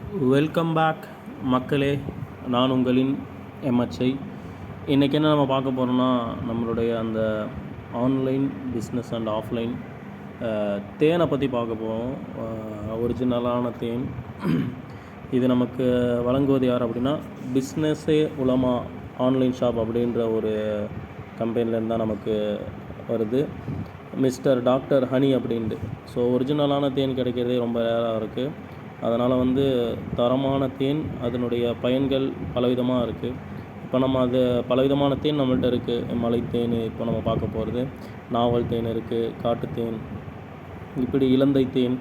Welcome back மக்களே. நான் உங்களின் எம்எச்ஐ. இன்றைக்கி என்ன நம்ம பார்க்க போகிறோம்னா, நம்மளுடைய அந்த ஆன்லைன் பிஸ்னஸ் அண்ட் ஆஃப்லைன் தேனை பற்றி பார்க்க போகிறோம். ஒரிஜினலான தேன். இது நமக்கு வழங்குவது யார் அப்படின்னா, பிஸ்னஸே உலமா ஆன்லைன் ஷாப் அப்படின்ற ஒரு கம்பெனிலேருந்து தான் நமக்கு வருது. மிஸ்டர் டாக்டர் ஹனி அப்படின்ட்டு. ஸோ ஒரிஜினலான தேன் கிடைக்கிறதே ரொம்ப ரேராக இருக்குது. அதனால் தரமான தேன், அதனுடைய பயன்கள் பலவிதமாக இருக்குது. இப்போ நம்ம அது பலவிதமான தேன் நம்மள்கிட்ட இருக்குது. மலை தேன் இப்போ நம்ம பார்க்க போகிறது, நாவல் தேன் இருக்குது, காட்டுத்தேன், இப்படி இலந்தை தேன்,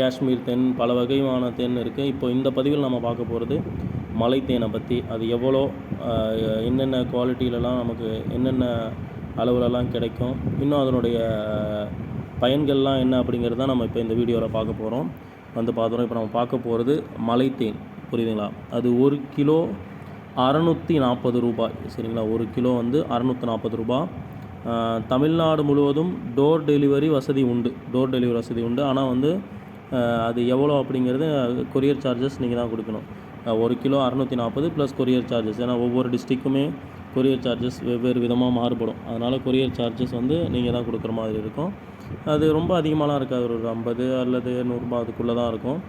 காஷ்மீர் தேன், பல வகையான தேன் இருக்குது. இப்போ இந்த பதிவில் நம்ம பார்க்க போகிறது மலை தேனை பற்றி. அது எவ்வளோ, என்னென்ன குவாலிட்டியிலலாம் நமக்கு என்னென்ன அளவுலலாம் கிடைக்கும், இன்னும் அதனுடைய பயன்கள்லாம் என்ன அப்படிங்கிறது தான் நம்ம இப்போ இந்த வீடியோவில் பார்க்க போகிறோம். பார்த்தோம். இப்போ நம்ம பார்க்க போகிறது மலை தேன், புரியுதுங்களா? அது 1 கிலோ 640 ரூபாய், சரிங்களா? 1 கிலோ 640 ரூபாய். தமிழ்நாடு முழுவதும் டோர் டெலிவரி வசதி உண்டு. ஆனால் அது எவ்வளோ அப்படிங்கிறது கொரியர் சார்ஜஸ் நீங்கள் தான் கொடுக்கணும். 1 கிலோ 640 ப்ளஸ் கொரியர் சார்ஜஸ். ஏன்னா ஒவ்வொரு டிஸ்ட்ரிக்குமே கொரியர் சார்ஜஸ் வெவ்வேறு விதமாக மாறுபடும். அதனால் கொரியர் சார்ஜஸ் நீங்கள் தான் கொடுக்குற மாதிரி இருக்கும். அது ரொம்ப அதிகமாகலாம் இருக்காது, ஒரு 50 அல்லது 100 ரூபா அதுக்குள்ளே தான் இருக்கும்.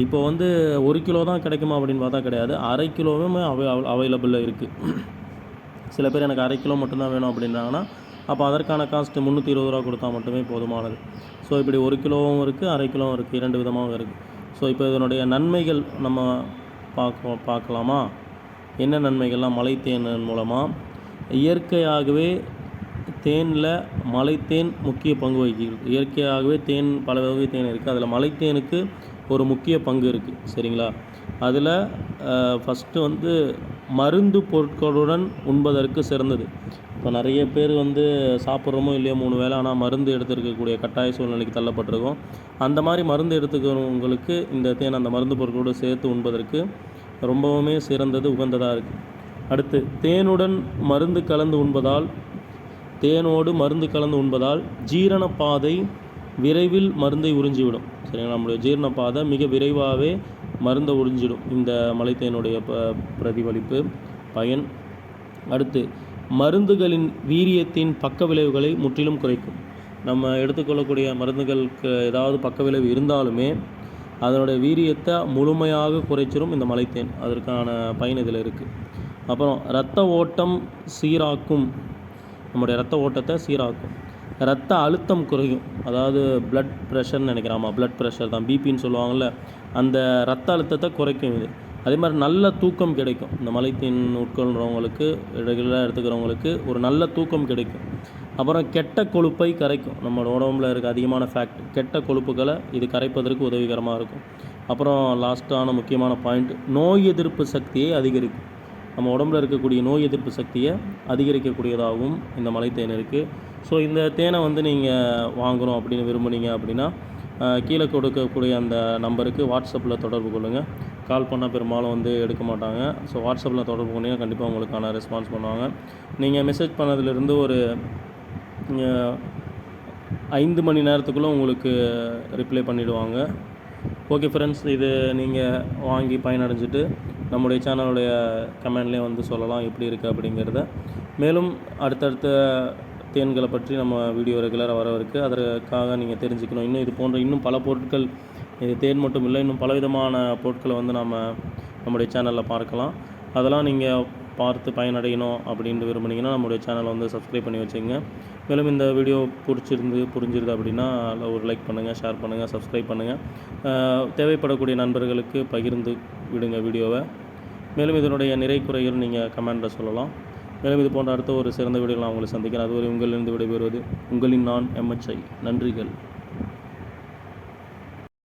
இப்போ 1 கிலோ தான் கிடைக்குமா அப்படின்னு பார்த்தா கிடையாது. அரை கிலோவுமே அவைலபிளில் இருக்குது. சில பேர் எனக்கு அரை கிலோ மட்டும்தான் வேணும் அப்படின்றாங்கன்னா, அப்போ அதற்கான காஸ்ட்டு 320 ரூபா கொடுத்தா மட்டுமே போதுமானது. ஸோ இப்படி 1 கிலோவும் இருக்குது, அரை கிலோவும் இருக்குது, 2 விதமாகவும் இருக்குது. ஸோ இப்போ இதனுடைய நன்மைகள் நம்ம பார்க்கலாமா? என்ன நன்மைகள்லாம் மலை தேன் மூலமாக? இயற்கையாகவே தேனில் மலைத்தேன் முக்கிய பங்கு வகிக்கிறது. இயற்கையாகவே தேன், பல வகை தேன் இருக்குது. அதில் மலைத்தேனுக்கு ஒரு முக்கிய பங்கு இருக்குது, சரிங்களா? அதில் ஃபஸ்ட்டு மருந்து பொருட்களுடன் உண்பதற்கு சிறந்தது. இப்போ நிறைய பேர் சாப்பிட்றோமோ இல்லையோ 3 வேளை, ஆனால் மருந்து எடுத்துருக்கக்கூடிய கட்டாய சூழ்நிலைக்கு தள்ளப்பட்டிருக்கோம். அந்த மாதிரி மருந்து எடுத்துக்கிறவங்களுக்கு இந்த தேன் அந்த மருந்து பொருட்களோடு சேர்த்து உண்பதற்கு ரொம்பவுமே சிறந்தது, உகந்ததாக இருக்குது. அடுத்து, தேனோடு மருந்து கலந்து உண்பதால் ஜீரண பாதை விரைவில் மருந்தை உறிஞ்சிவிடும், சரிங்களா? நம்மளுடைய ஜீரண பாதை மிக விரைவாகவே மருந்தை உறிஞ்சிடும், இந்த மலைத்தேனுடைய பிரதிபலிப்பு பயன். அடுத்து, மருந்துகளின் வீரியத்தின் பக்க விளைவுகளை முற்றிலும் குறைக்கும். நம்ம எடுத்துக்கொள்ளக்கூடிய மருந்துகளுக்கு ஏதாவது பக்க விளைவு இருந்தாலுமே அதனுடைய வீரியத்தை முழுமையாக குறைச்சிடும் இந்த மலைத்தேன். அதற்கான பயன் இதில் இருக்குது. அப்புறம் இரத்த ஓட்டம் சீராக்கும், நம்முடைய இரத்த ஓட்டத்தை சீராக்கும். இரத்த அழுத்தம் குறையும், அதாவது பிளட் ப்ரெஷர்னு நினைக்கிறாமா, பிளட் ப்ரெஷர் தான், பிபின்னு சொல்லுவாங்கள்ல, அந்த இரத்த அழுத்தத்தை குறைக்கும் இது. அதே மாதிரி நல்ல தூக்கம் கிடைக்கும். இந்த மலைத்தேன் உட்கொள்கிறவங்களுக்கு, ரெகுலராக எடுத்துக்கிறவங்களுக்கு ஒரு நல்ல தூக்கம் கிடைக்கும். அப்புறம் கெட்ட கொழுப்பை கரைக்கும். நம்மளோட உடம்புல இருக்க அதிகமான கெட்ட கொழுப்புகளை இது கரைப்பதற்கு உதவிகரமாக இருக்கும். அப்புறம் லாஸ்ட்டான முக்கியமான பாயிண்ட், நோய் எதிர்ப்பு சக்தியை அதிகரிக்கும். நம்ம உடம்புல இருக்கக்கூடிய நோய் எதிர்ப்பு சக்தியை அதிகரிக்கக்கூடியதாகவும் இந்த மலைத்தேன் இருக்குது. ஸோ இந்த தேனை நீங்கள் வாங்கணும் அப்படின்னு விரும்புனீங்க அப்படின்னா, கீழே கொடுக்கக்கூடிய அந்த நம்பருக்கு வாட்ஸ்அப்பில் தொடர்பு கொள்ளுங்கள். கால் பண்ணால் பெரும்பாலும் எடுக்க மாட்டாங்க. ஸோ வாட்ஸ்அப்பில் தொடர்பு கொண்டீங்கன்னா கண்டிப்பாக உங்களுக்கான ரெஸ்பான்ஸ் பண்ணுவாங்க. நீங்கள் மெசேஜ் பண்ணதுலேருந்து ஒரு 5 மணி நேரத்துக்குள்ளே உங்களுக்கு ரிப்ளை பண்ணிவிடுவாங்க. ஓகே ஃப்ரெண்ட்ஸ், இது நீங்கள் வாங்கி பயனடைஞ்சிட்டு நம்முடைய சேனலுடைய கமெண்ட்லேயே சொல்லலாம் எப்படி இருக்குது அப்படிங்கிறத. மேலும் அடுத்தடுத்த தேன்களை பற்றி நம்ம வீடியோ ரெகுலராக வர இருக்குது. அதற்காக நீங்கள் தெரிஞ்சுக்கணும். இன்னும் இது போன்ற இன்னும் பல பொருட்கள், இது தேன் மட்டும் இல்லை, இன்னும் பலவிதமான பொருட்களை நம்முடைய சேனலில் பார்க்கலாம். அதெல்லாம் நீங்கள் பார்த்து பயனடையணும் அப்படின்ட்டு விரும்புனீங்கன்னா நம்முடைய சேனலை சப்ஸ்கிரைப் பண்ணி வச்சுங்க. மேலும் இந்த வீடியோ புரிஞ்சிருது அப்படின்னா ஒரு லைக் பண்ணுங்கள், ஷேர் பண்ணுங்கள், சப்ஸ்கிரைப் பண்ணுங்கள். தேவைப்படக்கூடிய நண்பர்களுக்கு பகிர்ந்து விடுங்க வீடியோவை. மேலும் இதனுடைய நிறை குறைகள் நீங்கள் கமெண்டில் சொல்லலாம். மேலும் இது போன்ற அடுத்த ஒரு சிறந்த வீடியோவில் நான் உங்களை சந்திக்கிறேன். அதுவரை உங்களிலிருந்து விடைபெறுவது உங்களின் நான் எம்எச்ஐ. நன்றிகள்.